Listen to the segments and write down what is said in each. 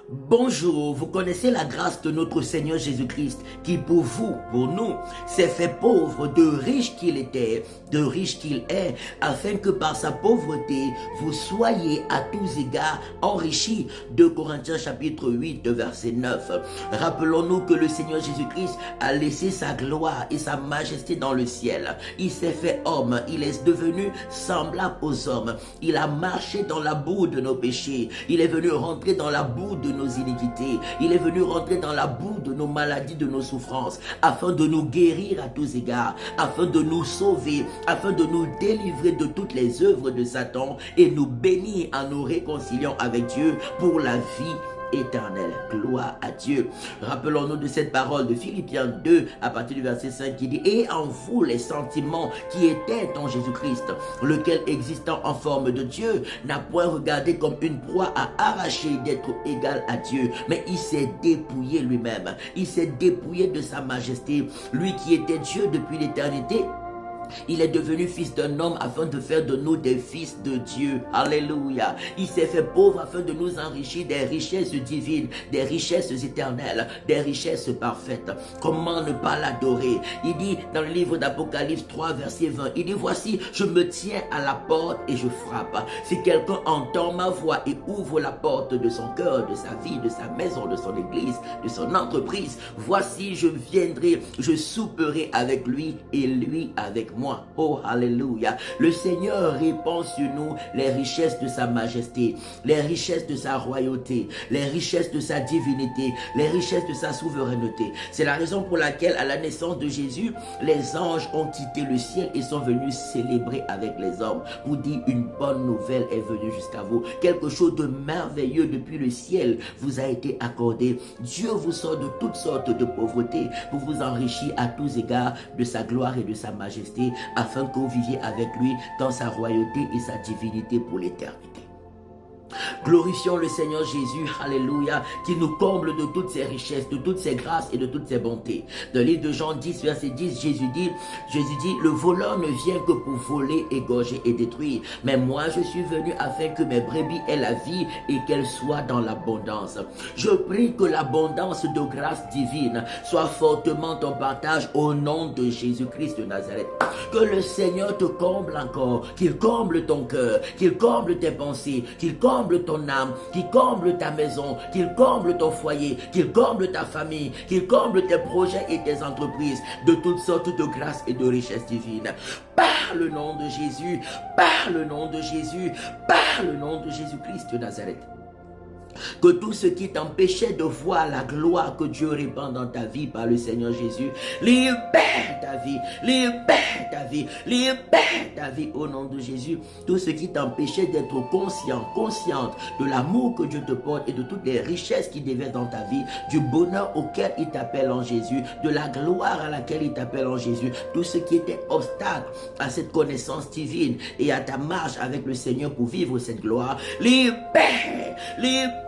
Bonjour, vous connaissez la grâce de notre Seigneur Jésus-Christ qui pour vous, pour nous, s'est fait pauvre, de riche qu'il était, de riche qu'il est, afin que par sa pauvreté, vous soyez à tous égards enrichis. 2 Corinthiens chapitre 8, verset 9. Rappelons-nous que le Seigneur Jésus-Christ a laissé sa gloire et sa majesté dans le ciel. Il s'est fait homme, il est devenu semblable aux hommes. Il a marché dans la boue de nos péchés. Il est venu rentrer dans la boue de nos iniquités. Il est venu rentrer dans la boue de nos maladies, de nos souffrances, afin de nous guérir à tous égards, afin de nous sauver, afin de nous délivrer de toutes les œuvres de Satan et nous bénir en nous réconciliant avec Dieu pour la vie éternelle. Gloire à Dieu. Rappelons-nous de cette parole de Philippiens 2 à partir du verset 5 qui dit: et en vous les sentiments qui étaient en Jésus-Christ, lequel existant en forme de Dieu n'a point regardé comme une proie à arracher d'être égal à Dieu, mais il s'est dépouillé lui-même. Il s'est dépouillé de sa majesté, lui qui était Dieu depuis l'éternité. Il est devenu fils d'un homme afin de faire de nous des fils de Dieu. Alléluia. Il s'est fait pauvre afin de nous enrichir des richesses divines, des richesses éternelles, des richesses parfaites. Comment ne pas l'adorer? Il dit dans le livre d'Apocalypse 3 verset 20, il dit: voici, je me tiens à la porte et je frappe. Si quelqu'un entend ma voix et ouvre la porte de son cœur, de sa vie, de sa maison, de son église, de son entreprise, voici, je viendrai, je souperai avec lui et lui avec moi. Oh, alléluia. Le Seigneur répand sur nous les richesses de sa majesté, les richesses de sa royauté, les richesses de sa divinité, les richesses de sa souveraineté. C'est la raison pour laquelle à la naissance de Jésus, les anges ont quitté le ciel et sont venus célébrer avec les hommes pour dire: une bonne nouvelle est venue jusqu'à vous. Quelque chose de merveilleux depuis le ciel vous a été accordé. Dieu vous sort de toutes sortes de pauvreté pour vous enrichir à tous égards de sa gloire et de sa majesté, afin que vous viviez avec lui dans sa royauté et sa divinité pour l'éternité. Glorifions le Seigneur Jésus, alléluia, qui nous comble de toutes ses richesses, de toutes ses grâces et de toutes ses bontés. Dans le livre de Jean 10, verset 10, Jésus dit, le voleur ne vient que pour voler, égorger et détruire. Mais moi, je suis venu afin que mes brebis aient la vie et qu'elles soient dans l'abondance. Je prie que l'abondance de grâce divine soit fortement ton partage au nom de Jésus-Christ de Nazareth. Que le Seigneur te comble encore, qu'il comble ton cœur, qu'il comble tes pensées, qu'il comble ton âme, qu'il comble ta maison, qu'il comble ton foyer, qu'il comble ta famille, qu'il comble tes projets et tes entreprises de toutes sortes de grâces et de richesses divines. Par le nom de Jésus, par le nom de Jésus, par le nom de Jésus-Christ de Nazareth. Que tout ce qui t'empêchait de voir la gloire que Dieu répand dans ta vie par le Seigneur Jésus, libère ta vie, libère ta vie, libère ta vie au nom de Jésus. Tout ce qui t'empêchait d'être consciente de l'amour que Dieu te porte et de toutes les richesses qui déversent dans ta vie, du bonheur auquel il t'appelle en Jésus, de la gloire à laquelle il t'appelle en Jésus, tout ce qui était obstacle à cette connaissance divine et à ta marche avec le Seigneur pour vivre cette gloire, libère, libère,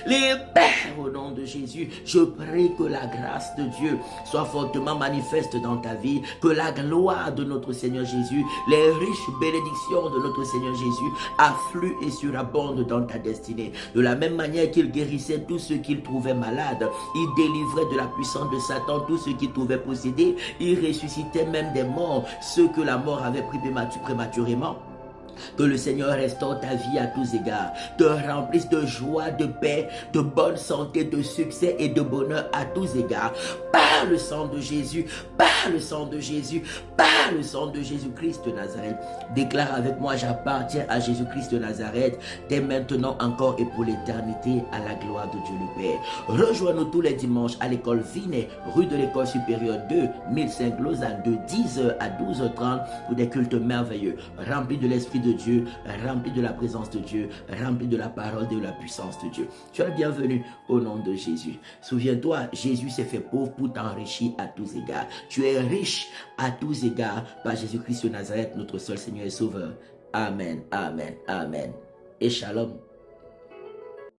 libère au nom de Jésus. Je prie que la grâce de Dieu soit fortement manifeste dans ta vie, que la gloire de notre Seigneur Jésus, les riches bénédictions de notre Seigneur Jésus affluent et surabondent dans ta destinée. De la même manière qu'il guérissait tous ceux qu'il trouvait malades, il délivrait de la puissance de Satan tous ceux qu'il trouvait possédés, il ressuscitait même des morts, ceux que la mort avait pris prématurément. Que le Seigneur restaure ta vie à tous égards, te remplisse de joie, de paix, de bonne santé, de succès et de bonheur à tous égards. Par le sang de Jésus, par le sang de Jésus, par le sang de Jésus-Christ de Nazareth. Déclare avec moi: j'appartiens à Jésus-Christ de Nazareth, dès maintenant, encore et pour l'éternité, à la gloire de Dieu le Père. Rejoins-nous tous les dimanches à l'école Vinet, rue de l'école supérieure 2, 1005 Lausanne, de 10h à 12h30 pour des cultes merveilleux, remplis de l'Esprit de Dieu, remplis de la présence de Dieu, remplis de la parole et de la puissance de Dieu. Tu es le bienvenu au nom de Jésus. Souviens-toi, Jésus s'est fait pauvre pour t'enrichir à tous égards. Tu es riche à tous égards par Jésus-Christ de Nazareth, notre seul Seigneur et Sauveur. Amen, amen, amen. Et shalom.